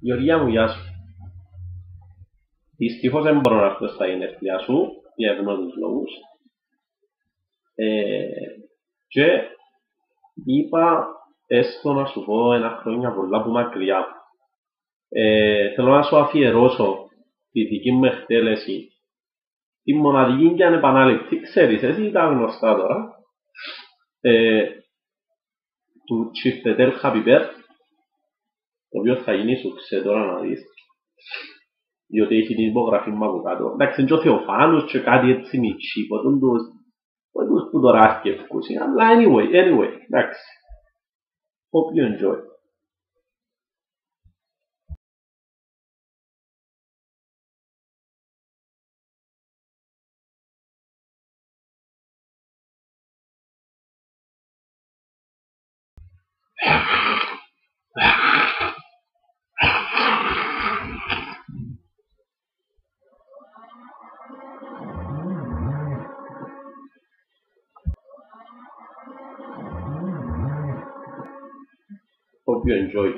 Γεωργία μου, γεια σου. Δυστυχώς δεν μπορώ να έρθω στα γενέθλια σου, για ευνόητους λόγους. Και είπα έστω να σου πω ένα χρόνια πολλά που μακριά. Θέλω να σου αφιερώσω τη δική μου εκτέλεση, τη μοναδική και ανεπανάληπτη, ξέρεις, εσύ τα γνωστά τώρα, του Τσιφτετέλ Χαπιπέρ, το οποίο θα γίνει σου τώρα να δεις, διότι έχει την υπογραφή μου από κάτω. Εντάξει, είναι και ο Θεοφάνους και κάτι έτσι μητσί, ποτούν τους που τώρα αρκευκούς, αλλά anyway, εντάξει. Hope you enjoy. Hope you enjoy.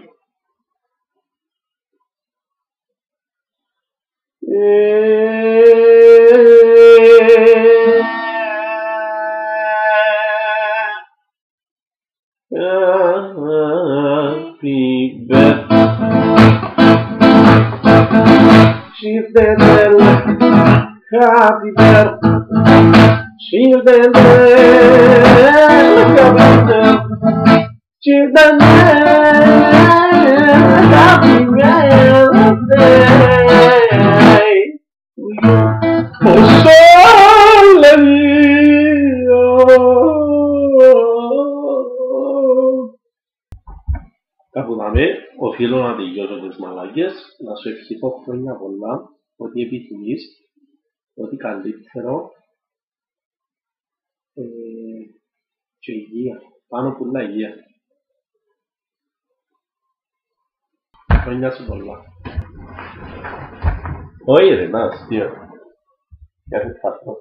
Happy birthday, happy birthday, children, children, happy birthday. Oh, κάπου δάμε, οφείλω να τελειώσω τις μαλάκες, να σου ευχηθώ χρόνια πολλά, ό,τι επιθυμείς, ό,τι καλύτερο και υγεία, πάνω πουλά υγεία. Χρόνια σου πολλά. Όχι ρε, να, αστείο. Κάτι θα πω.